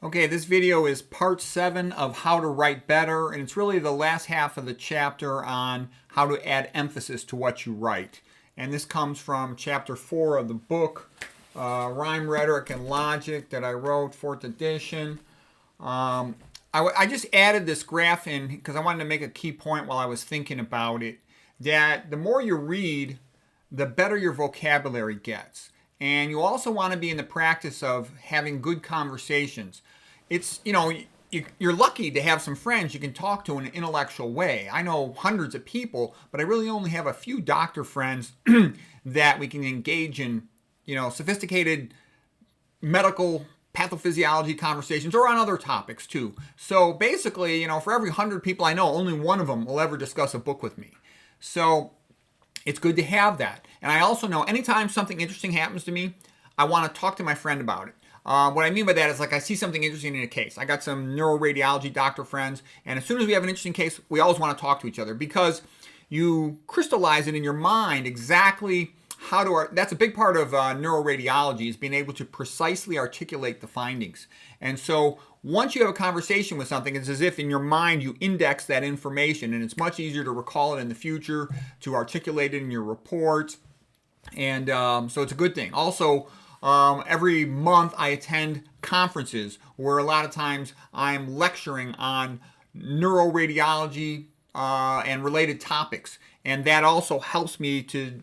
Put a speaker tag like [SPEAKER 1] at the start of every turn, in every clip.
[SPEAKER 1] Okay, this video is part 7 of how to write better, and it's really the last half of the chapter on how to add emphasis to what you write. And this comes from chapter 4 of the book, Rhyme, Rhetoric, and Logic, that I wrote, 4th edition. I just added this graph in because I wanted to make a key point while I was thinking about it, that the more you read, the better your vocabulary gets. And you also want to be in the practice of having good conversations. It's, you're lucky to have some friends you can talk to in an intellectual way. I know hundreds of people, but I really only have a few doctor friends that we can engage in, sophisticated medical pathophysiology conversations or on other topics too. So basically, for every 100 people I know, only one of them will ever discuss a book with me. So it's good to have that. And I also know anytime something interesting happens to me, I want to talk to my friend about it. What I mean by that is, like, I see something interesting in a case. I got some neuroradiology doctor friends, and as soon as we have an interesting case, we always want to talk to each other because you crystallize it in your mind exactly how to, that's a big part of neuroradiology, is being able to precisely articulate the findings. And so once you have a conversation with something, it's as if in your mind you index that information, and it's much easier to recall it in the future, to articulate it in your reports. And so it's a good thing. Also, every month I attend conferences where a lot of times I'm lecturing on neuroradiology and related topics. And that also helps me to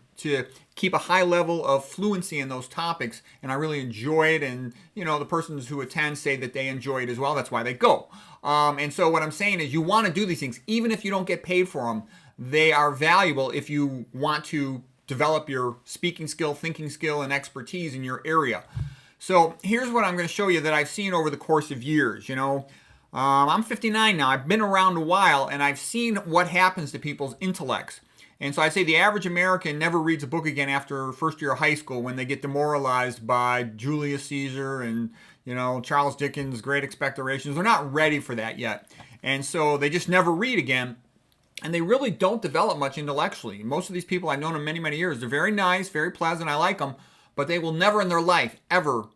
[SPEAKER 1] keep a high level of fluency in those topics. And I really enjoy it. And, the persons who attend say that they enjoy it as well. That's why they go. And so what I'm saying is you want to do these things, even if you don't get paid for them. They are valuable if you want to develop your speaking skill, thinking skill, and expertise in your area. So here's what I'm going to show you that I've seen over the course of years. I'm 59 now. I've been around a while, and I've seen what happens to people's intellects. And so I'd say the average American never reads a book again after first year of high school when they get demoralized by Julius Caesar and, Charles Dickens' Great Expectorations. They're not ready for that yet. And so they just never read again. And they really don't develop much intellectually. Most of these people, I've known them many, many years. They're very nice, very pleasant. I like them. But they will never in their life ever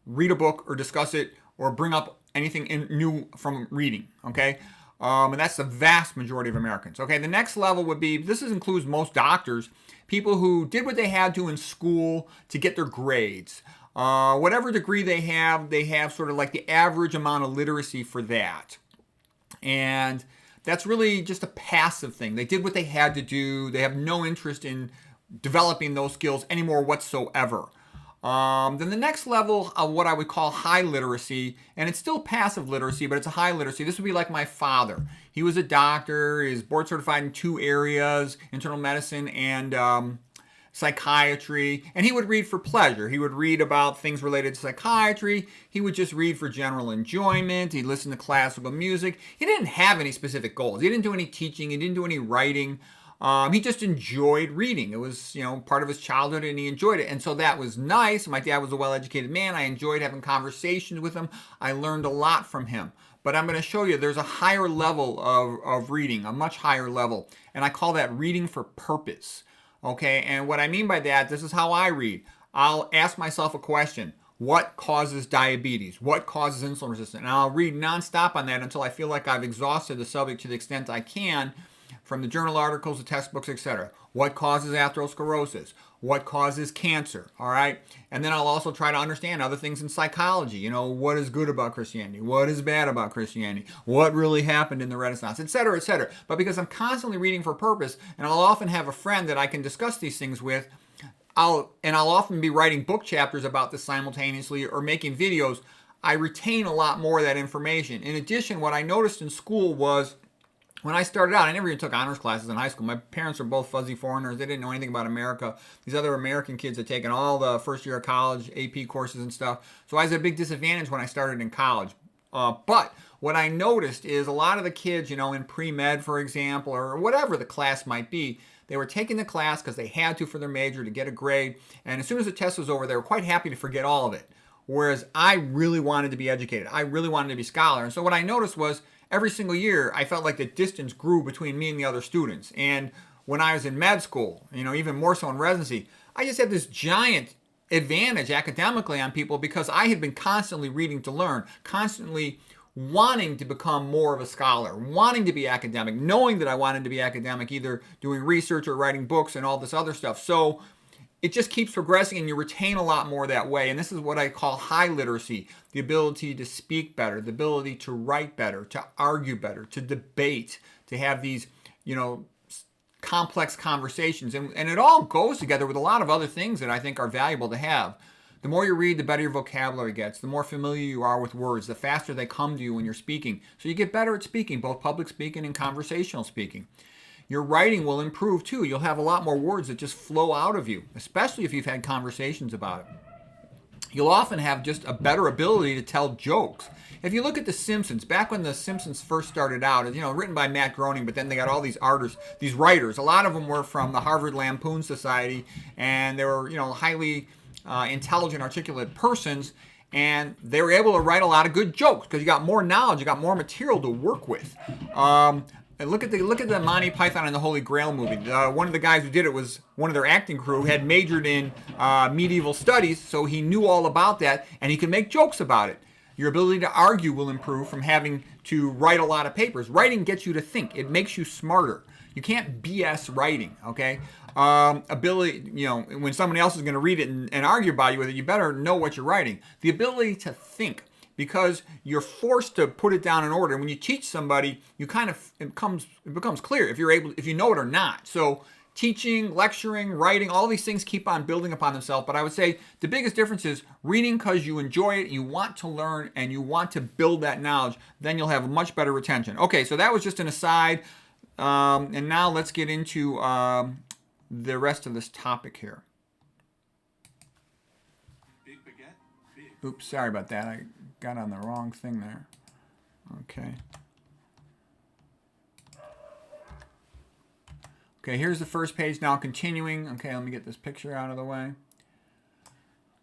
[SPEAKER 1] read a book or discuss it or bring up anything new from reading, okay? And that's the vast majority of Americans. Okay, the next level would be, this includes most doctors, people who did what they had to in school to get their grades. Whatever degree they have sort of like the average amount of literacy for that. And that's really just a passive thing. They did what they had to do. They have no interest in developing those skills anymore whatsoever. Then the next level of what I would call high literacy, and it's still passive literacy, but it's a high literacy. This would be like my father. He was a doctor. He's board certified in 2 areas, internal medicine and psychiatry, and he would read for pleasure. He would read about things related to psychiatry. He would just read for general enjoyment. He'd listen to classical music. He didn't have any specific goals. He didn't do any teaching. He didn't do any writing. He just enjoyed reading. It was, part of his childhood, and he enjoyed it. And so that was nice. My dad was a well-educated man. I enjoyed having conversations with him. I learned a lot from him. But I'm going to show you there's a higher level of reading, a much higher level. And I call that reading for purpose. Okay, and what I mean by that, this is how I read. I'll ask myself a question. What causes diabetes? What causes insulin resistance? And I'll read nonstop on that until I feel like I've exhausted the subject to the extent I can, from the journal articles, the textbooks, etc. What causes atherosclerosis? What causes cancer? All right? And then I'll also try to understand other things in psychology. What is good about Christianity? What is bad about Christianity? What really happened in the Renaissance? Etc., etc. But because I'm constantly reading for purpose, and I'll often have a friend that I can discuss these things with, I'll often be writing book chapters about this simultaneously or making videos. I retain a lot more of that information. In addition, what I noticed in school was, when I started out, I never even took honors classes in high school. My parents were both fuzzy foreigners. They didn't know anything about America. These other American kids had taken all the first year of college, AP courses and stuff. So I was at a big disadvantage when I started in college. But what I noticed is a lot of the kids, in pre-med, for example, or whatever the class might be, they were taking the class because they had to for their major to get a grade. And as soon as the test was over, they were quite happy to forget all of it. Whereas I really wanted to be educated. I really wanted to be a scholar. And so what I noticed was, every single year, I felt like the distance grew between me and the other students. And when I was in med school, even more so in residency, I just had this giant advantage academically on people because I had been constantly reading to learn, constantly wanting to become more of a scholar, wanting to be academic, knowing that I wanted to be academic, either doing research or writing books and all this other stuff. So it just keeps progressing and you retain a lot more that way. And this is what I call high literacy, the ability to speak better, the ability to write better, to argue better, to debate, to have these, complex conversations. And it all goes together with a lot of other things that I think are valuable to have. The more you read, the better your vocabulary gets, the more familiar you are with words, the faster they come to you when you're speaking. So you get better at speaking, both public speaking and conversational speaking. Your writing will improve too. You'll have a lot more words that just flow out of you, especially if you've had conversations about it. You'll often have just a better ability to tell jokes. If you look at The Simpsons, back when The Simpsons first started out, written by Matt Groening, but then they got all these artists, these writers. A lot of them were from the Harvard Lampoon Society, and they were, highly intelligent, articulate persons, and they were able to write a lot of good jokes because you got more knowledge, you got more material to work with. And look at the Monty Python and the Holy Grail movie. One of the guys who did it was one of their acting crew, had majored in medieval studies, so he knew all about that, and he could make jokes about it. Your ability to argue will improve from having to write a lot of papers. Writing gets you to think. It makes you smarter. You can't BS writing, okay? Ability, when somebody else is going to read it and argue about you with it, you better know what you're writing. The ability to think, because you're forced to put it down in order. When you teach somebody, it becomes clear if you know it or not. So teaching, lecturing, writing, all these things keep on building upon themselves. But I would say the biggest difference is reading because you enjoy it, you want to learn, and you want to build that knowledge. Then you'll have much better retention. Okay, so that was just an aside. And now let's get into the rest of this topic here. Oops, sorry about that. I got on the wrong thing there. Okay. Okay, here's the first page now continuing. Okay, let me get this picture out of the way.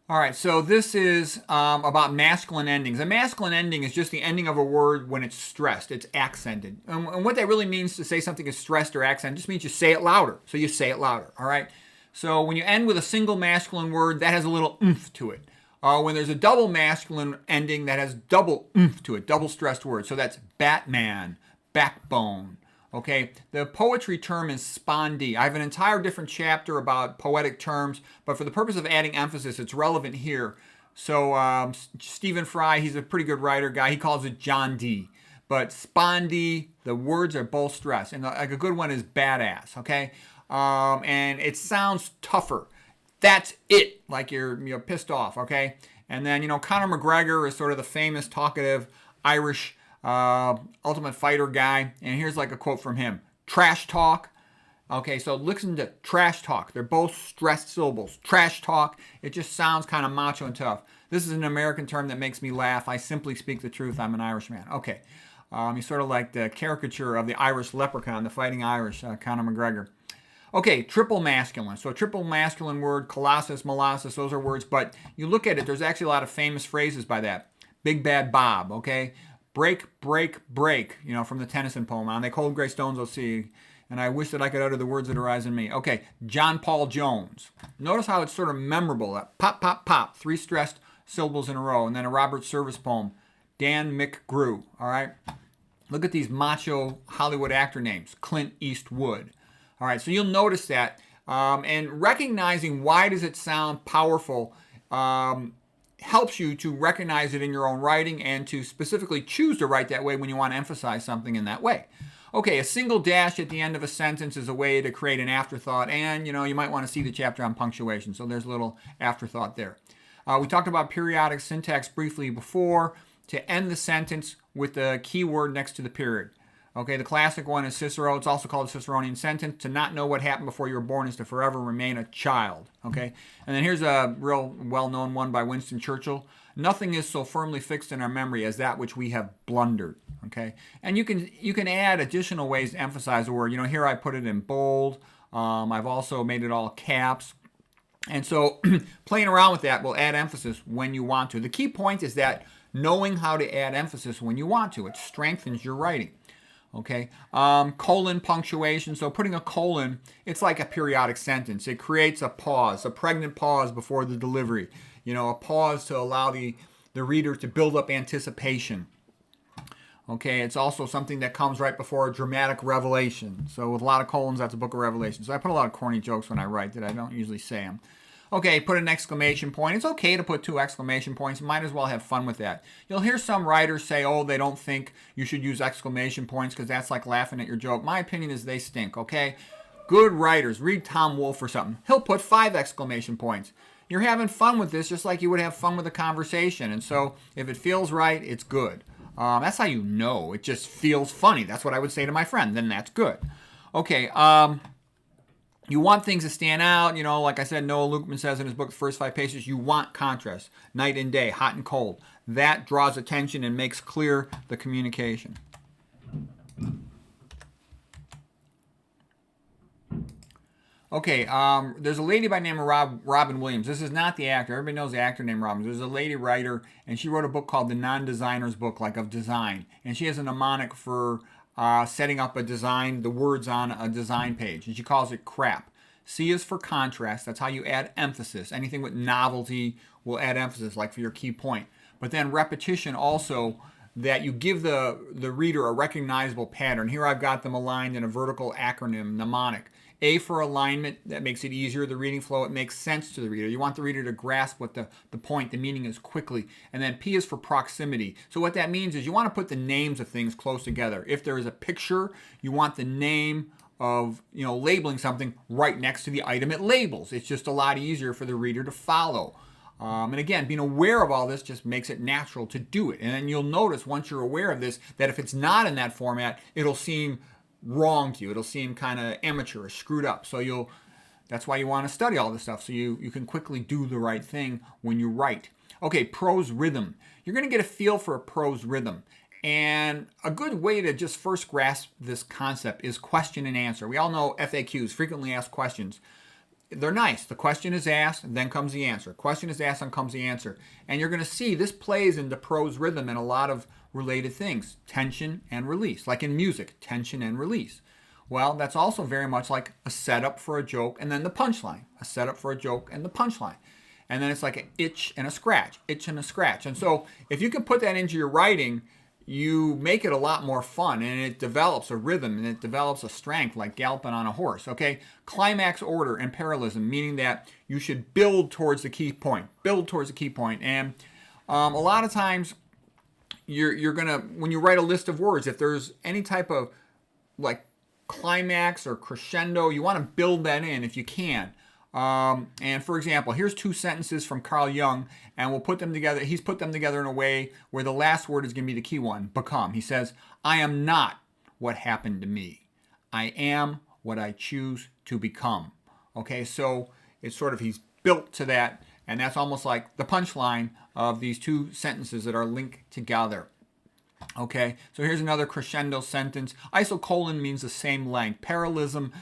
[SPEAKER 1] All right, so this is about masculine endings. A masculine ending is just the ending of a word when it's stressed, it's accented. And what that really means to say something is stressed or accented just means you say it louder. So you say it louder, all right? So when you end with a single masculine word, that has a little oomph to it. When there's a double masculine ending, that has double oomph to it, double stressed word. So that's Batman, backbone. Okay, the poetry term is spondee. I have an entire different chapter about poetic terms, but for the purpose of adding emphasis, it's relevant here. So Stephen Fry, he's a pretty good writer guy. He calls it John D. But spondee, the words are both stressed. And like a good one is badass, okay? And it sounds tougher. That's it, like you're pissed off, okay? And then, Conor McGregor is sort of the famous talkative Irish Ultimate Fighter guy, and here's like a quote from him: trash talk. Okay, so listen to trash talk. They're both stressed syllables. Trash talk. It just sounds kind of macho and tough. This is an American term that makes me laugh. I simply speak the truth. I'm an Irishman. Okay, he's sort of like the caricature of the Irish leprechaun, the fighting Irish, Conor McGregor. Okay, triple masculine. So a triple masculine word, colossus, molasses, those are words, but you look at it, there's actually a lot of famous phrases by that. Big Bad Bob, okay? Break, break, break, from the Tennyson poem. On they cold gray stones I'll see, and I wish that I could utter the words that arise in me. Okay, John Paul Jones. Notice how it's sort of memorable. That pop, pop, pop, 3 stressed syllables in a row. And then a Robert Service poem, Dan McGrew, all right? Look at these macho Hollywood actor names, Clint Eastwood. All right, so you'll notice that. And recognizing why does it sound powerful helps you to recognize it in your own writing and to specifically choose to write that way when you want to emphasize something in that way. Okay, a single dash at the end of a sentence is a way to create an afterthought, and you might want to see the chapter on punctuation, so there's a little afterthought there. We talked about periodic syntax briefly before, to end the sentence with the key word next to the period. Okay, the classic one is Cicero. It's also called a Ciceronian sentence. To not know what happened before you were born is to forever remain a child. Okay, and then here's a real well-known one by Winston Churchill. Nothing is so firmly fixed in our memory as that which we have blundered. Okay, and you can add additional ways to emphasize the word. Here I put it in bold. I've also made it all caps. And so playing around with that will add emphasis when you want to. The key point is that knowing how to add emphasis when you want to. It strengthens your writing. Okay, colon punctuation. So putting a colon, it's like a periodic sentence. It creates a pause, a pregnant pause before the delivery. A pause to allow the reader to build up anticipation. Okay, it's also something that comes right before a dramatic revelation. So with a lot of colons, that's a book of Revelation. So I put a lot of corny jokes when I write that I don't usually say them. Okay, put an exclamation point. It's okay to put 2 exclamation points. Might as well have fun with that. You'll hear some writers say, oh, they don't think you should use exclamation points because that's like laughing at your joke. My opinion is they stink, okay? Good writers, read Tom Wolfe or something. He'll put 5 exclamation points. You're having fun with this just like you would have fun with a conversation. And so if it feels right, it's good. That's how you know. It just feels funny. That's what I would say to my friend. Then that's good. Okay, you want things to stand out. Like I said, Noah Lukeman says in his book, The First 5 Pages, you want contrast. Night and day, hot and cold. That draws attention and makes clear the communication. Okay, there's a lady by the name of Robin Williams. This is not the actor. Everybody knows the actor named Robin. There's a lady writer, and she wrote a book called The Non-Designer's Book, like of design. And she has a mnemonic for setting up a design, the words on a design page. And she calls it CRAP. C is for contrast. That's how you add emphasis. Anything with novelty will add emphasis, like for your key point. But then repetition also, that you give the reader a recognizable pattern. Here I've got them aligned in a vertical acronym, mnemonic. A for alignment, that makes it easier, the reading flow, it makes sense to the reader. You want the reader to grasp what the point, the meaning is quickly. And then P is for proximity. So what that means is you want to put the names of things close together. If there is a picture, you want the name of, labeling something right next to the item it labels. It's just a lot easier for the reader to follow. And again, being aware of all this just makes it natural to do it. And then you'll notice once you're aware of this, that if it's not in that format, it'll seem wrong to you. It'll seem kind of amateur or screwed up. So that's why you want to study all this stuff, so you can quickly do the right thing when you write. Okay, prose rhythm. You're going to get a feel for a prose rhythm. And a good way to just first grasp this concept is question and answer. We all know FAQs, frequently asked questions. They're nice. The question is asked, then comes the answer. Question is asked, then comes the answer. And you're going to see this plays into prose rhythm and a lot of related things. Tension and release. Like in music, tension and release. Well, that's also very much like a setup for a joke and then the punchline. A setup for a joke and the punchline. And then it's like an itch and a scratch. Itch and a scratch. And so if you can put that into your writing, you make it a lot more fun, and it develops a rhythm, and it develops a strength like galloping on a horse, okay? Climax order and parallelism, meaning that you should build towards the key point. Build towards the key point. And a lot of times, you're going to, when you write a list of words, if there's any type of like climax or crescendo, you want to build that in if you can. And for example, here's 2 sentences from Carl Jung, and we'll put them together. He's put them together in a way where the last word is going to be the key one, become. He says, I am not what happened to me. I am what I choose to become. Okay, so it's sort of, he's built to that, and that's almost like the punchline of these 2 sentences that are linked together. Okay, so here's another crescendo sentence. Isocolon means the same length. Parallelism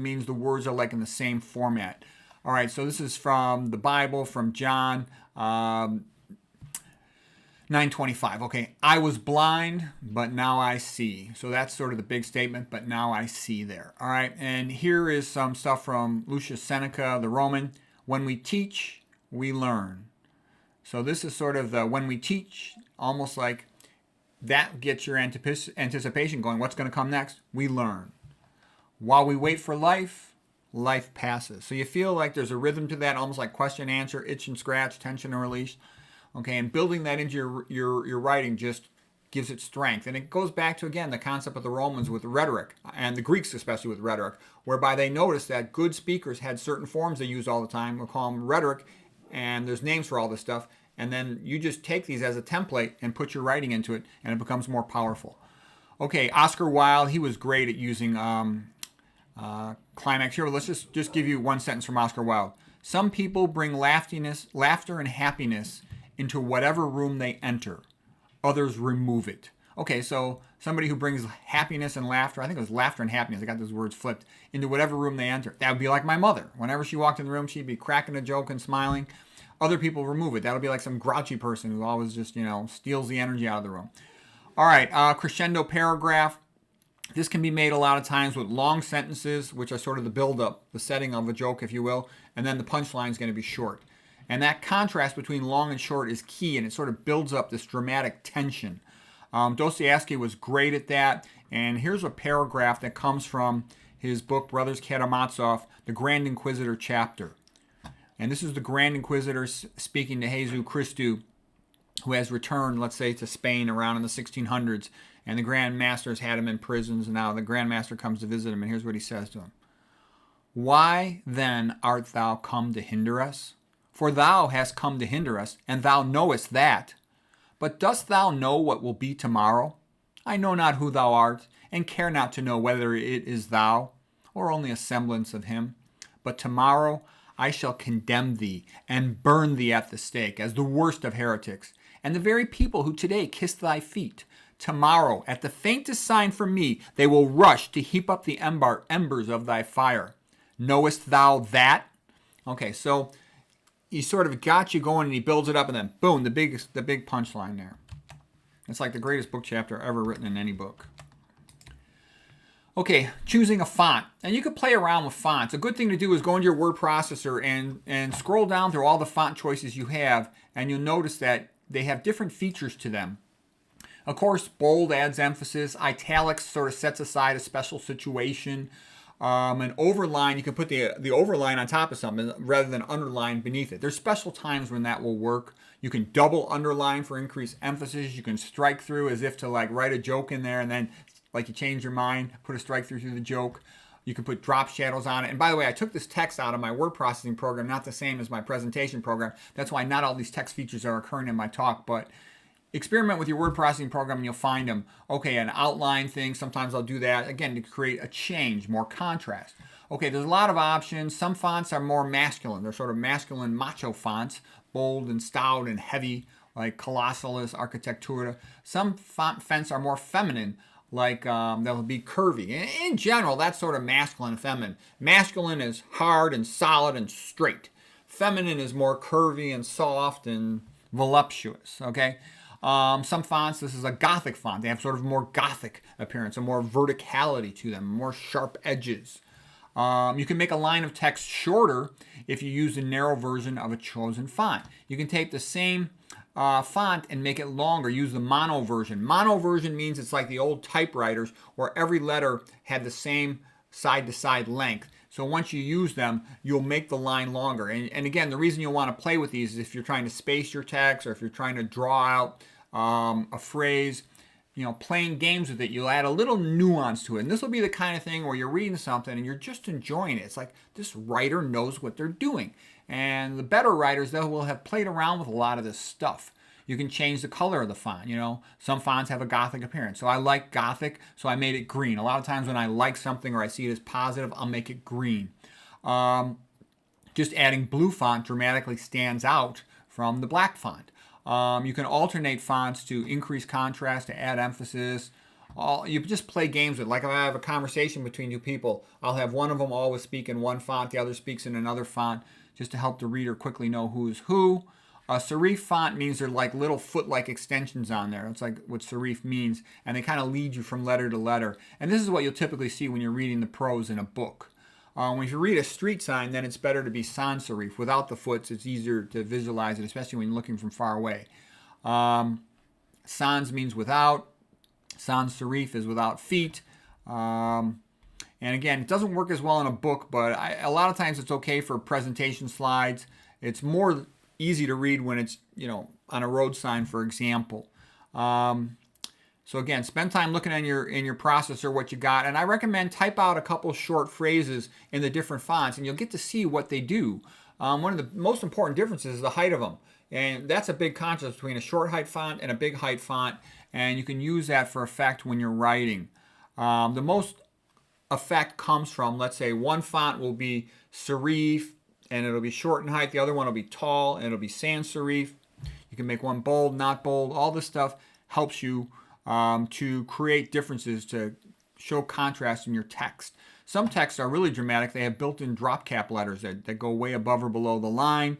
[SPEAKER 1] means the words are like in the same format. All right, so this is from the Bible, from John 9:25. Okay, I was blind, but now I see. So that's sort of the big statement, but now I see there. All right, and here is some stuff from Lucius Seneca, the Roman. When we teach, we learn. So this is sort of the when we teach, almost like that gets your anticipation going. What's going to come next? We learn. While we wait for life, life passes. So you feel like there's a rhythm to that, almost like question, answer, itch and scratch, tension and release. Okay, and building that into your writing just gives it strength. And it goes back to, again, the concept of the Romans with rhetoric, and the Greeks especially with rhetoric, whereby they noticed that good speakers had certain forms they used all the time. We'll call them rhetoric, and there's names for all this stuff. And then you just take these as a template and put your writing into it, and it becomes more powerful. Okay, Oscar Wilde, he was great at using climax. Here, let's just give you one sentence from Oscar Wilde. Some people bring laughter and happiness into whatever room they enter. Others remove it. Okay, so somebody who brings happiness and laughter, I think it was laughter and happiness, I got those words flipped, into whatever room they enter. That would be like my mother. Whenever she walked in the room, she'd be cracking a joke and smiling. Other people remove it. That'll be like some grouchy person who always just, steals the energy out of the room. All right, crescendo paragraph. This can be made a lot of times with long sentences, which are sort of the build-up, the setting of a joke, if you will, and then the punchline is going to be short. And that contrast between long and short is key, and it sort of builds up this dramatic tension. Dostoevsky was great at that, and here's a paragraph that comes from his book, Brothers Karamazov, the Grand Inquisitor chapter. And this is the Grand Inquisitor speaking to Jesus Christou, who has returned, let's say, to Spain around in the 1600s, and the Grand Master's had him in prisons, and now the Grand Master comes to visit him, and here's what he says to him. Why then art thou come to hinder us? For thou hast come to hinder us, and thou knowest that. But dost thou know what will be tomorrow? I know not who thou art, and care not to know whether it is thou, or only a semblance of him. But tomorrow I shall condemn thee, and burn thee at the stake, as the worst of heretics, and the very people who today kiss thy feet. Tomorrow, at the faintest sign from me, they will rush to heap up the embers of thy fire. Knowest thou that? Okay, so he sort of got you going, and he builds it up, and then boom, the big punchline there. It's like the greatest book chapter ever written in any book. Okay, choosing a font. And you could play around with fonts. A good thing to do is go into your word processor and scroll down through all the font choices you have, and you'll notice that they have different features to them. Of course, bold adds emphasis. Italics sort of sets aside a special situation. An overline, you can put the overline on top of something rather than underline beneath it. There's special times when that will work. You can double underline for increased emphasis. You can strike through as if to like write a joke in there, and then like you change your mind, put a strike through the joke. You can put drop shadows on it. And by the way, I took this text out of my word processing program, not the same as my presentation program. That's why not all these text features are occurring in my talk, but experiment with your word processing program and you'll find them. Okay, an outline thing, sometimes I'll do that, again, to create a change, more contrast. Okay, there's a lot of options. Some fonts are more masculine. They're sort of masculine macho fonts, bold and stout and heavy, like Colossalis, Architectura. Some fonts are more feminine, like they'll be curvy. In general, that's sort of masculine and feminine. Masculine is hard and solid and straight. Feminine is more curvy and soft and voluptuous, okay? Some fonts, this is a Gothic font. They have sort of more Gothic appearance, a more verticality to them, more sharp edges. You can make a line of text shorter if you use the narrow version of a chosen font. You can take the same font and make it longer. Use the mono version. Mono version means it's like the old typewriters where every letter had the same side-to-side length. So once you use them, you'll make the line longer. And again, the reason you'll want to play with these is if you're trying to space your text or if you're trying to draw out a phrase, playing games with it, you'll add a little nuance to it. And this will be the kind of thing where you're reading something and you're just enjoying it. It's like this writer knows what they're doing. And the better writers, they will have played around with a lot of this stuff. You can change the color of the font. Some fonts have a Gothic appearance. So I like Gothic, so I made it green. A lot of times when I like something or I see it as positive, I'll make it green. Just adding blue font dramatically stands out from the black font. You can alternate fonts to increase contrast, to add emphasis. You just play games with it. Like if I have a conversation between two people, I'll have one of them always speak in one font, the other speaks in another font, just to help the reader quickly know who's who. Serif font means they're like little foot-like extensions on there. That's like what serif means, and they kind of lead you from letter to letter. And this is what you'll typically see when you're reading the prose in a book. When you read a street sign, then it's better to be sans serif. Without the foots, it's easier to visualize it, especially when you're looking from far away. Sans means without. Sans serif is without feet. And again, it doesn't work as well in a book, but a lot of times it's okay for presentation slides. It's more easy to read when it's, on a road sign, for example. So again, spend time looking in your processor what you got, and I recommend type out a couple short phrases in the different fonts, and you'll get to see what they do. One of the most important differences is the height of them, and that's a big contrast between a short height font and a big height font, and you can use that for effect when you're writing. The most effect comes from, let's say, one font will be serif, and it'll be short in height. The other one will be tall, and it'll be sans serif. You can make one bold, not bold. All this stuff helps you to create differences, to show contrast in your text. Some texts are really dramatic. They have built-in drop cap letters that go way above or below the line.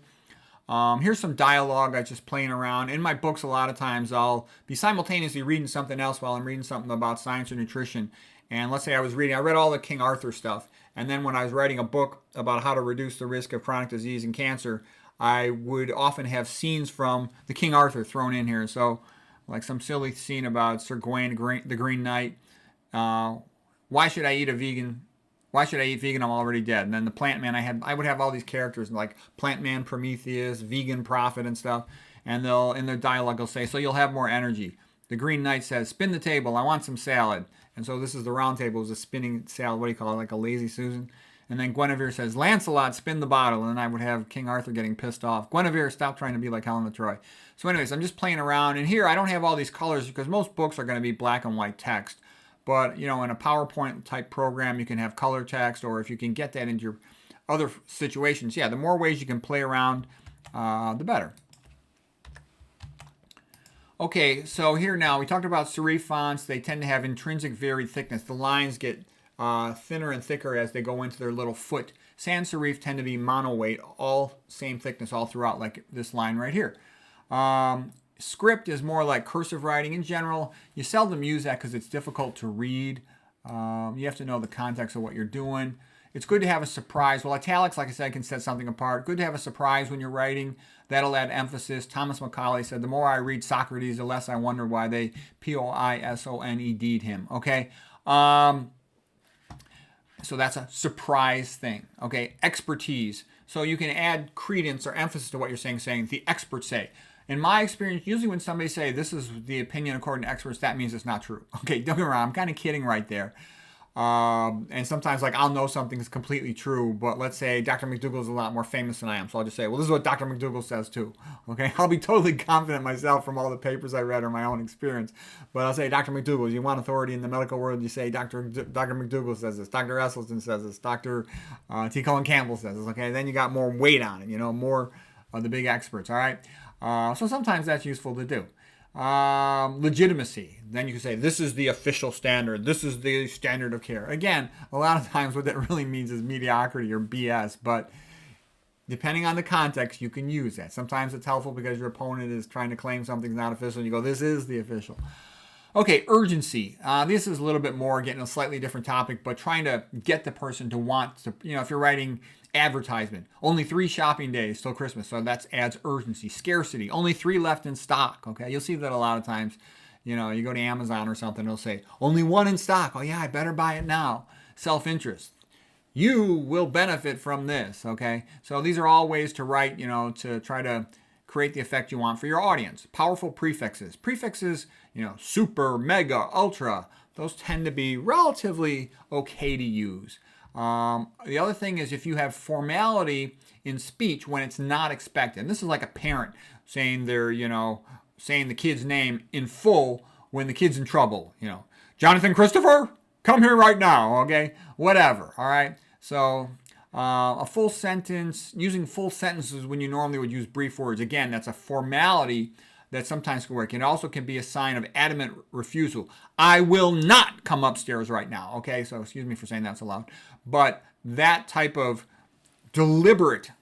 [SPEAKER 1] Here's some dialogue I just playing around. In my books, a lot of times I'll be simultaneously reading something else while I'm reading something about science or nutrition. And let's say I read all the King Arthur stuff. And then when I was writing a book about how to reduce the risk of chronic disease and cancer, I would often have scenes from the King Arthur thrown in here. So like some silly scene about Sir Gawain the Green Knight. Why should I eat vegan? I'm already dead. And then the Plant Man, I would have all these characters like Plant Man, Prometheus, Vegan Prophet, and stuff. And they'll in their dialogue they'll say, so you'll have more energy. The Green Knight says, spin the table. I want some salad. And so this is the round table, is a spinning salad. What do you call it? Like a lazy Susan. And then Guinevere says, Lancelot, spin the bottle. And then I would have King Arthur getting pissed off. Guinevere, stop trying to be like Helen of Troy. So anyways, I'm just playing around. And here I don't have all these colors because most books are going to be black and white text. But, in a PowerPoint type program, you can have color text, or if you can get that into your other situations, the more ways you can play around, the better. Okay, so here now, we talked about serif fonts. They tend to have intrinsic varied thickness. The lines get thinner and thicker as they go into their little foot. Sans serif tend to be mono weight, all same thickness all throughout, like this line right here. Script is more like cursive writing in general. You seldom use that because it's difficult to read. You have to know the context of what you're doing. It's good to have a surprise. Well, italics, like I said, can set something apart. Good to have a surprise when you're writing. That'll add emphasis. Thomas Macaulay said, the more I read Socrates, the less I wonder why they Poisoned him. Okay? So that's a surprise thing. Okay? Expertise. So you can add credence or emphasis to what you're saying the experts say. In my experience, usually when somebody say this is the opinion according to experts, that means it's not true. Okay, don't get me wrong, I'm kind of kidding right there. And sometimes like I'll know something is completely true, but let's say Dr. McDougall is a lot more famous than I am, so I'll just say, well, this is what Dr. McDougall says too. Okay, I'll be totally confident myself from all the papers I read or my own experience, but I'll say Dr. McDougall. You want authority in the medical world, you say Dr. McDougall says this, Dr. Esselstyn says this, Dr. T. Colin Campbell says this. Okay, then you got more weight on it, more of the big experts. All right. So sometimes that's useful to do. Legitimacy. Then you can say, this is the official standard. This is the standard of care. Again, a lot of times what that really means is mediocrity or BS. But depending on the context, you can use that. Sometimes it's helpful because your opponent is trying to claim something's not official. And you go, this is the official. Okay, urgency. This is a little bit more, getting a slightly different topic, but trying to get the person to want to, if you're writing advertisement, only 3 shopping days till Christmas, so that adds urgency. Scarcity, only 3 left in stock. Okay, you'll see that a lot of times. You go to Amazon or something, it'll say only 1 in stock. Oh yeah, I better buy it now. Self-interest, you will benefit from this. Okay, so these are all ways to write, to try to create the effect you want for your audience. Powerful prefixes, super, mega, ultra, those tend to be relatively okay to use. The other thing is if you have formality in speech when it's not expected. And this is like a parent saying saying the kid's name in full when the kid's in trouble. Jonathan Christopher, come here right now. Okay, whatever. All right. So a full sentence, using full sentences when you normally would use brief words. Again, that's a formality that sometimes can work. It also can be a sign of adamant refusal. I will not come upstairs right now. Okay, so excuse me for saying that so loud. But that type of deliberate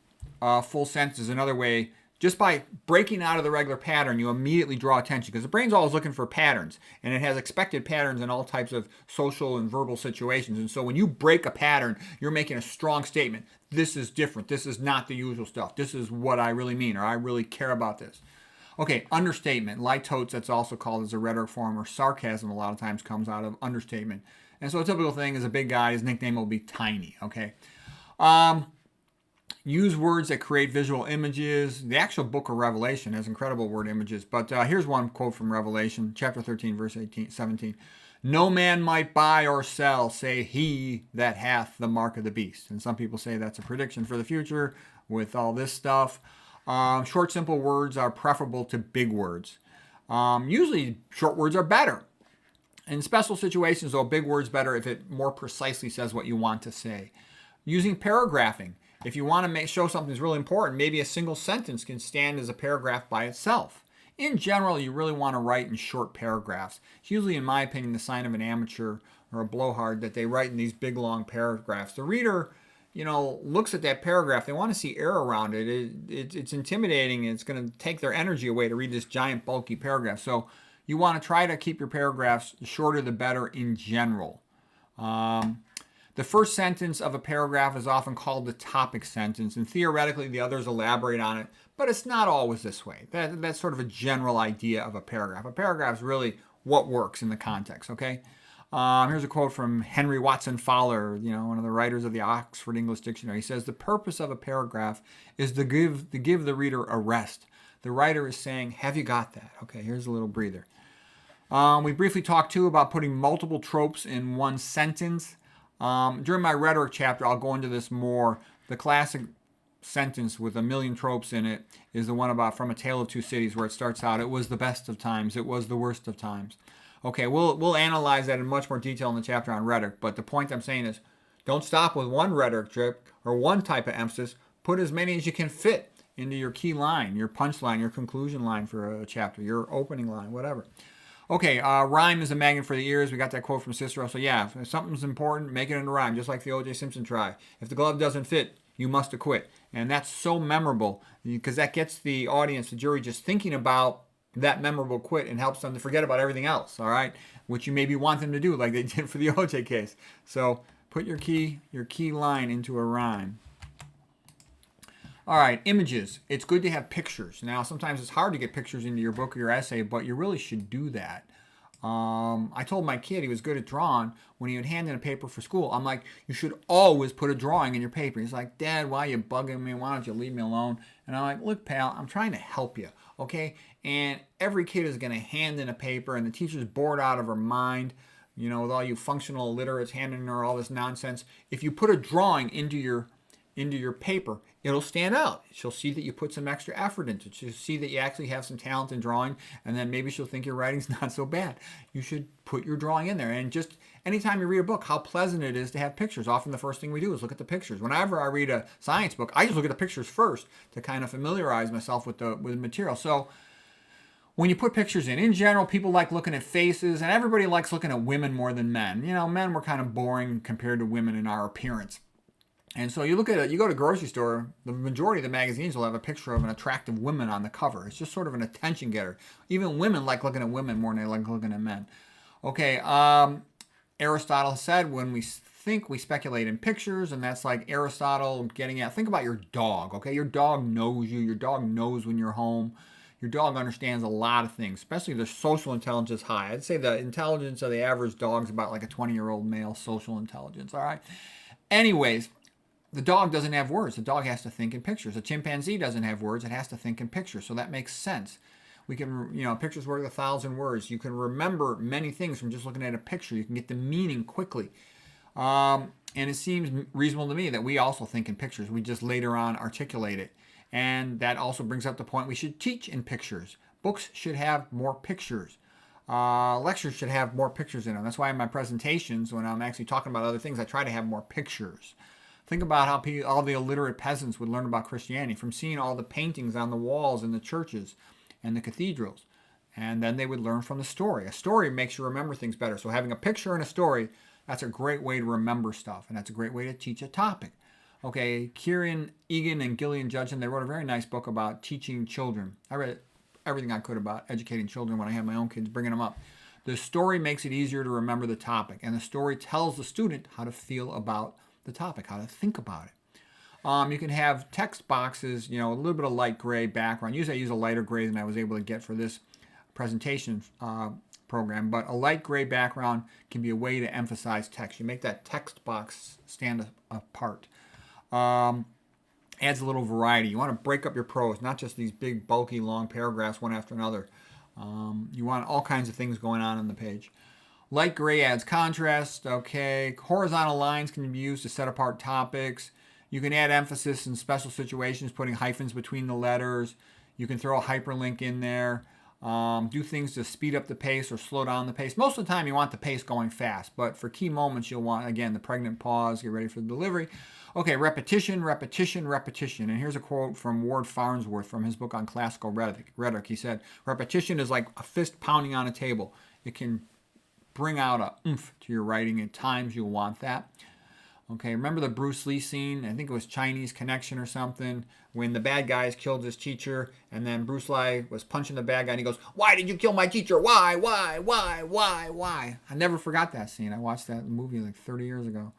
[SPEAKER 1] full sentence is another way. Just by breaking out of the regular pattern, you immediately draw attention because the brain's always looking for patterns, and it has expected patterns in all types of social and verbal situations. And so when you break a pattern, you're making a strong statement. This is different. This is not the usual stuff. This is what I really mean, or I really care about this. Okay, understatement. Litotes, that's also called as a rhetoric form, or sarcasm a lot of times comes out of understatement. And so a typical thing is a big guy, his nickname will be Tiny, okay? Use words that create visual images. The actual book of Revelation has incredible word images, but here's one quote from Revelation, chapter 13, verse 17. No man might buy or sell, say he that hath the mark of the beast. And some people say that's a prediction for the future with all this stuff. Short, simple words are preferable to big words. Usually, short words are better. In special situations, though, big words better if it more precisely says what you want to say. Using paragraphing. If you want to show something's really important, maybe a single sentence can stand as a paragraph by itself. In general, you really want to write in short paragraphs. It's usually, in my opinion, the sign of an amateur or a blowhard that they write in these big, long paragraphs. The reader, looks at that paragraph, they want to see air around it. It's intimidating, and it's going to take their energy away to read this giant, bulky paragraph. So you want to try to keep your paragraphs shorter the better in general. The first sentence of a paragraph is often called the topic sentence, and theoretically the others elaborate on it, but it's not always this way. That's sort of a general idea of a paragraph. A paragraph is really what works in the context, okay? Here's a quote from Henry Watson Fowler, one of the writers of the Oxford English Dictionary. He says, "The purpose of a paragraph is to give the reader a rest." The writer is saying, have you got that? Okay, here's a little breather. We briefly talked, too, about putting multiple tropes in one sentence. During my rhetoric chapter, I'll go into this more. The classic sentence with a million tropes in it is the one about From a Tale of Two Cities, where it starts out, "It was the best of times, it was the worst of times." Okay, we'll analyze that in much more detail in the chapter on rhetoric, but the point I'm saying is don't stop with one rhetoric trick or one type of emphasis. Put as many as you can fit into your key line, your punchline, your conclusion line for a chapter, your opening line, whatever. Okay, rhyme is a magnet for the ears. We got that quote from Cicero. So yeah, if something's important, make it into rhyme, just like the O.J. Simpson try. If the glove doesn't fit, you must acquit. And that's so memorable because that gets the audience, the jury, just thinking about that memorable quit and helps them to forget about everything else, all right? Which you maybe want them to do like they did for the O.J. case. So put your key line into a rhyme. All right, images. It's good to have pictures. Now, sometimes it's hard to get pictures into your book or your essay, but you really should do that. I told my kid he was good at drawing when he would hand in a paper for school. I'm like, you should always put a drawing in your paper. He's like, Dad, why are you bugging me? Why don't you leave me alone? And I'm like, look, pal, I'm trying to help you, okay? And every kid is going to hand in a paper, and the teacher's bored out of her mind, with all you functional illiterates handing her all this nonsense. If you put a drawing into your paper, it'll stand out. She'll see that you put some extra effort into it. She'll see that you actually have some talent in drawing, and then maybe she'll think your writing's not so bad. You should put your drawing in there. And just anytime you read a book, how pleasant it is to have pictures. Often the first thing we do is look at the pictures. Whenever I read a science book, I just look at the pictures first to kind of familiarize myself with the material. So when you put pictures in general, people like looking at faces, and everybody likes looking at women more than men. Men were kind of boring compared to women in our appearance. And so you look at it, you go to a grocery store, the majority of the magazines will have a picture of an attractive woman on the cover. It's just sort of an attention getter. Even women like looking at women more than they like looking at men. Okay, Aristotle said when we think, we speculate in pictures, and that's like Aristotle getting at, think about your dog, okay? Your dog knows you. Your dog knows when you're home. Your dog understands a lot of things, especially their social intelligence is high. I'd say the intelligence of the average dog is about like a 20-year-old male social intelligence, all right? Anyways, the dog doesn't have words. The dog has to think in pictures. A chimpanzee doesn't have words. It has to think in pictures. So that makes sense. We can, pictures worth 1,000 words. You can remember many things from just looking at a picture. You can get the meaning quickly. And it seems reasonable to me that we also think in pictures. We just later on articulate it. And that also brings up the point we should teach in pictures. Books should have more pictures. Lectures should have more pictures in them. That's why in my presentations, when I'm actually talking about other things, I try to have more pictures. Think about how all the illiterate peasants would learn about Christianity from seeing all the paintings on the walls in the churches and the cathedrals. And then they would learn from the story. A story makes you remember things better. So having a picture and a story, that's a great way to remember stuff. And that's a great way to teach a topic. Okay, Kieran Egan and Gillian Judson, they wrote a very nice book about teaching children. I read everything I could about educating children when I had my own kids, bringing them up. The story makes it easier to remember the topic. And the story tells the student how to feel about the topic, how to think about it. You can have text boxes, a little bit of light gray background. Usually I use a lighter gray than I was able to get for this presentation program, but a light gray background can be a way to emphasize text. You make that text box stand apart. Adds a little variety. You want to break up your prose, not just these big, bulky, long paragraphs one after another. You want all kinds of things going on the page. Light gray adds contrast, okay. Horizontal lines can be used to set apart topics. You can add emphasis in special situations, putting hyphens between the letters. You can throw a hyperlink in there. Do things to speed up the pace or slow down the pace. Most of the time you want the pace going fast, but for key moments you'll want, again, the pregnant pause, get ready for the delivery. Okay, repetition, repetition, repetition. And here's a quote from Ward Farnsworth from his book on classical rhetoric. He said, repetition is like a fist pounding on a table. It can bring out a oomph to your writing. At times you'll want that. Okay, remember the Bruce Lee scene? I think it was Chinese Connection or something, when the bad guys killed his teacher, and then Bruce Lee was punching the bad guy, and he goes, "Why did you kill my teacher? Why, why?" I never forgot that scene. I watched that movie like 30 years ago.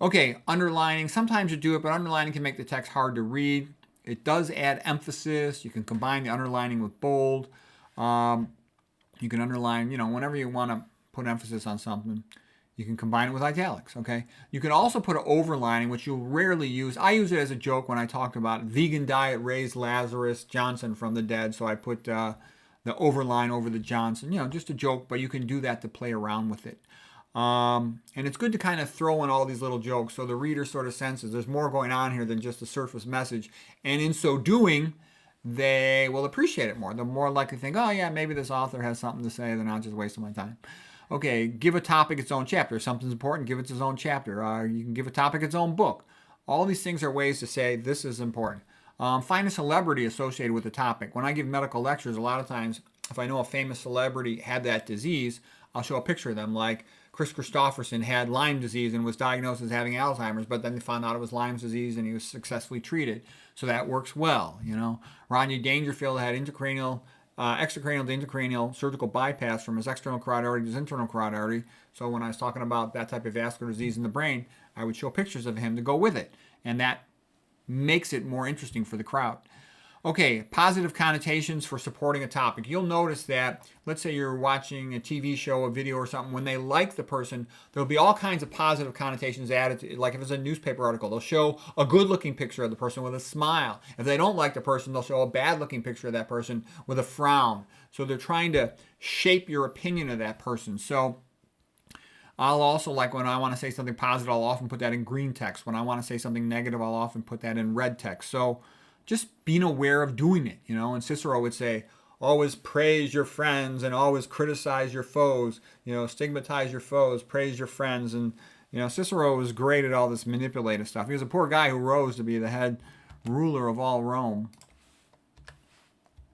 [SPEAKER 1] Okay, underlining. Sometimes you do it, but underlining can make the text hard to read. It does add emphasis. You can combine the underlining with bold. You can underline, whenever you want to put emphasis on something. You can combine it with italics, okay? You can also put an overlining, which you'll rarely use. I use it as a joke when I talked about vegan diet raised Lazarus Johnson from the dead, so I put the overline over the Johnson. Just a joke, but you can do that to play around with it. And it's good to kind of throw in all these little jokes so the reader sort of senses there's more going on here than just the surface message. And in so doing, they will appreciate it more. They're more likely to think, oh yeah, maybe this author has something to say. They're not just wasting my time. Okay, give a topic its own chapter. If something's important, give it its own chapter. You can give a topic its own book. All these things are ways to say this is important. Find a celebrity associated with the topic. When I give medical lectures, a lot of times, if I know a famous celebrity had that disease, I'll show a picture of them. Like Chris Christopherson had Lyme disease and was diagnosed as having Alzheimer's, but then they found out it was Lyme disease and he was successfully treated. So that works well, Rodney Dangerfield had extracranial to intracranial surgical bypass from his external carotid artery to his internal carotid artery. So when I was talking about that type of vascular disease in the brain, I would show pictures of him to go with it. And that makes it more interesting for the crowd. Okay, positive connotations for supporting a topic. You'll notice that, let's say you're watching a TV show, a video or something, when they like the person, there'll be all kinds of positive connotations added to it. Like if it's a newspaper article, they'll show a good-looking picture of the person with a smile. If they don't like the person, they'll show a bad-looking picture of that person with a frown. So they're trying to shape your opinion of that person. So I'll also, like when I want to say something positive, I'll often put that in green text. When I want to say something negative, I'll often put that in red text. So just being aware of doing it, and Cicero would say, always praise your friends and always criticize your foes, stigmatize your foes, praise your friends. And, Cicero was great at all this manipulative stuff. He was a poor guy who rose to be the head ruler of all Rome.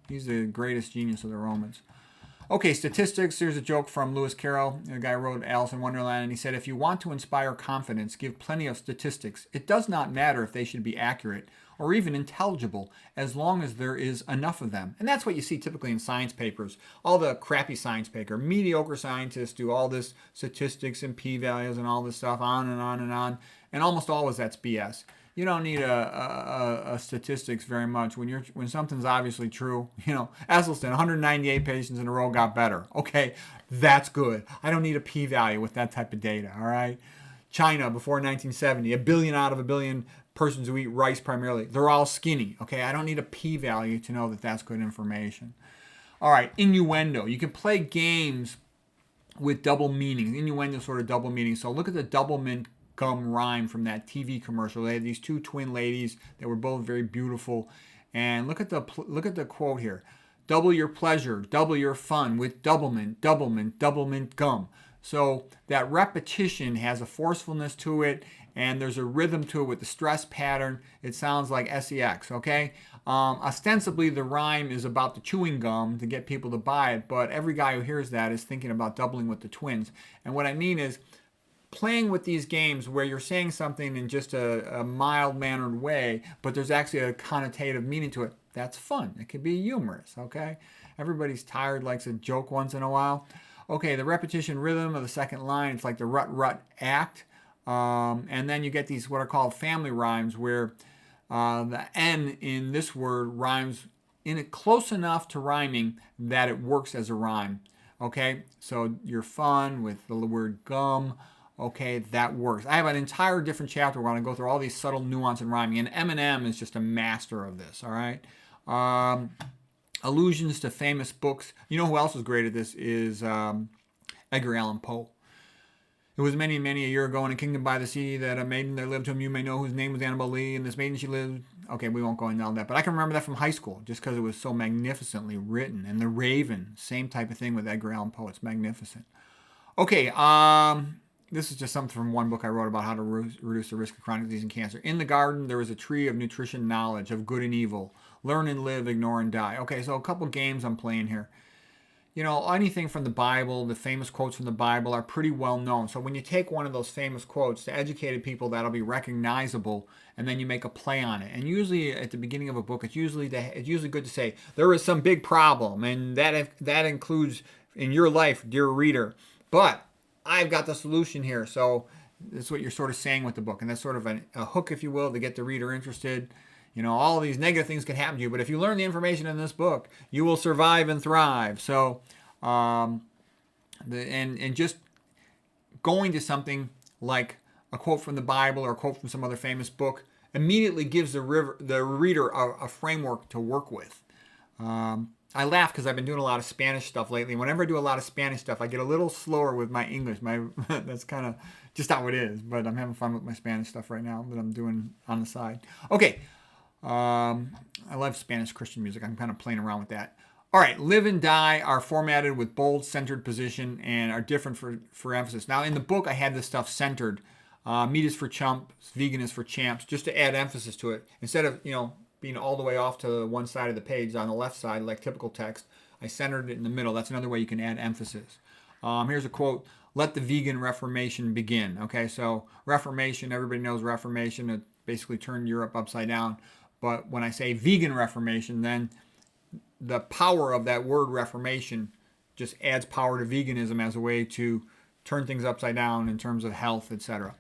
[SPEAKER 1] He's the greatest genius of the Romans. Okay, statistics. Here's a joke from Lewis Carroll. The guy who wrote Alice in Wonderland, and he said, if you want to inspire confidence, give plenty of statistics. It does not matter if they should be accurate or even intelligible, as long as there is enough of them. And that's what you see typically in science papers. All the crappy science paper, mediocre scientists do all this statistics and p-values and all this stuff, on and on and on. And almost always that's BS. You don't need a statistics very much when something's obviously true. Esselstyn, 198 patients in a row got better. Okay, that's good. I don't need a p-value with that type of data. All right. China before 1970, 1 billion out of 1 billion persons who eat rice primarily, they're all skinny. Okay, I don't need a p-value to know that that's good information. All right, innuendo. You can play games with double meanings. Innuendo is sort of double meaning. So look at the double mint gum rhyme from that TV commercial. They had these two twin ladies that were both very beautiful. And look at the quote here. Double your pleasure, double your fun with double mint gum. So that repetition has a forcefulness to it, and there's a rhythm to it with the stress pattern. It sounds like sex, okay? Ostensibly, the rhyme is about the chewing gum to get people to buy it, but every guy who hears that is thinking about doubling with the twins. And what I mean is, playing with these games where you're saying something in just a mild-mannered way, but there's actually a connotative meaning to it, that's fun. It can be humorous, okay? Everybody's tired, likes a joke once in a while. Okay, the repetition rhythm of the second line, it's like the rut act. And then you get these what are called family rhymes where the N in this word rhymes in it close enough to rhyming that it works as a rhyme. Okay, so you're fun with the word gum. Okay, that works. I have an entire different chapter where I'm going to go through all these subtle nuance in rhyming, and Eminem is just a master of this, all right? Allusions to famous books. You know who else is great at this is Edgar Allan Poe. It was many, many a year ago in a kingdom by the sea that a maiden there lived whom you may know, whose name was Annabel Lee, and this maiden she lived. Okay, we won't go into all that, but I can remember that from high school just because it was so magnificently written. And The Raven, same type of thing with Edgar Allan Poe. It's magnificent. Okay, this is just something from one book I wrote about how to reduce the risk of chronic disease and cancer. In the garden, there was a tree of nutrition knowledge, of good and evil. Learn and live, ignore and die. Okay, so a couple games I'm playing here. anything from the Bible, the famous quotes from the Bible are pretty well known. So when you take one of those famous quotes to educated people, that'll be recognizable, and then you make a play on it. And usually at the beginning of a book, it's usually good to say there is some big problem, and that includes in your life, dear reader. But I've got the solution here. So that's what you're sort of saying with the book, and that's sort of a hook, if you will, to get the reader interested. All of these negative things can happen to you, but if you learn the information in this book, you will survive and thrive. So, and just going to something like a quote from the Bible or a quote from some other famous book immediately gives the reader a framework to work with. I laugh because I've been doing a lot of Spanish stuff lately. Whenever I do a lot of Spanish stuff, I get a little slower with my English. That's kind of just how it is, but I'm having fun with my Spanish stuff right now that I'm doing on the side. Okay. I love Spanish Christian music. I'm kind of playing around with that. All right, live and die are formatted with bold, centered position and are different for emphasis. Now, in the book, I had this stuff centered. Meat is for chumps, vegan is for champs, just to add emphasis to it. Instead of, being all the way off to one side of the page on the left side, like typical text, I centered it in the middle. That's another way you can add emphasis. Here's a quote, "Let the vegan reformation begin." Okay, so Reformation, everybody knows Reformation. It basically turned Europe upside down. But when I say vegan reformation, then the power of that word reformation just adds power to veganism as a way to turn things upside down in terms of health, etc.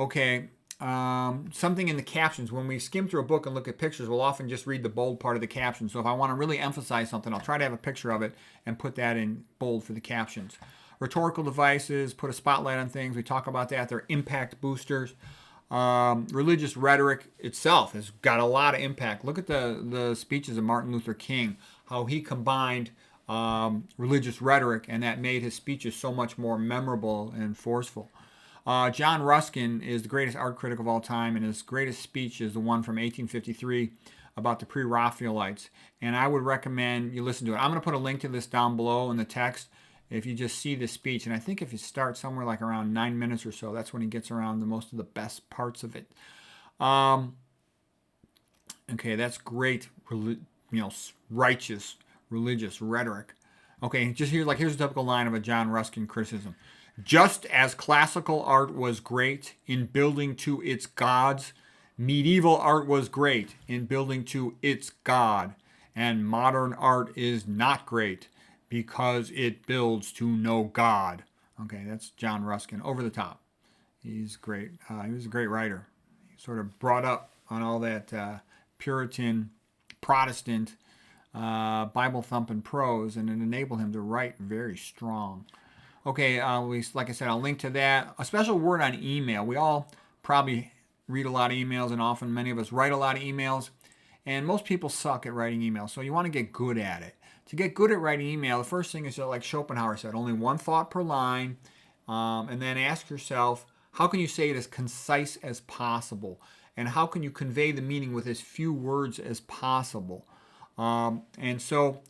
[SPEAKER 1] Okay, something in the captions. When we skim through a book and look at pictures, we'll often just read the bold part of the caption. So if I want to really emphasize something, I'll try to have a picture of it and put that in bold for the captions. Rhetorical devices, put a spotlight on things. We talk about that. They're impact boosters. Religious rhetoric itself has got a lot of impact. Look at the speeches of Martin Luther King, how he combined religious rhetoric, and that made his speeches so much more memorable and forceful. John Ruskin is the greatest art critic of all time, and his greatest speech is the one from 1853 about the pre-Raphaelites. And I would recommend you listen to it. I'm going to put a link to this down below in the text. If you just see the speech, and I think if you start somewhere like around 9 minutes or so, that's when he gets around the most of the best parts of it. Okay, that's great, righteous religious rhetoric. Okay, just here's a typical line of a John Ruskin criticism. "Just as classical art was great in building to its gods, medieval art was great in building to its God, and modern art is not great because it builds to no God." Okay, that's John Ruskin. Over the top. He's great. He was a great writer. He sort of brought up on all that Puritan, Protestant, Bible-thumping prose, and it enabled him to write very strong. Okay, like I said, I'll link to that. A special word on email. We all probably read a lot of emails, and often many of us write a lot of emails, and most people suck at writing emails, so you want to get good at it. To get good at writing email, the first thing is, like Schopenhauer said, only one thought per line, and then ask yourself, how can you say it as concise as possible? And how can you convey the meaning with as few words as possible? And so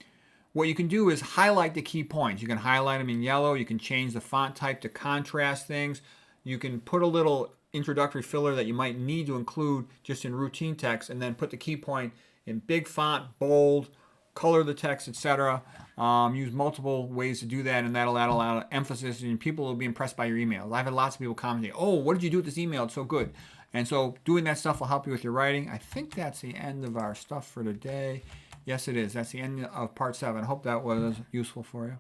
[SPEAKER 1] what you can do is highlight the key points. You can highlight them in yellow. You can change the font type to contrast things. You can put a little introductory filler that you might need to include just in routine text, and then put the key point in big font, bold, color the text, etc. Use multiple ways to do that, and that'll add a lot of emphasis, and people will be impressed by your emails. I've had lots of people commenting, "Oh, what did you do with this email? It's so good." And so doing that stuff will help you with your writing. I think that's the end of our stuff for today. Yes, it is. That's the end of part 7. I hope that was useful for you.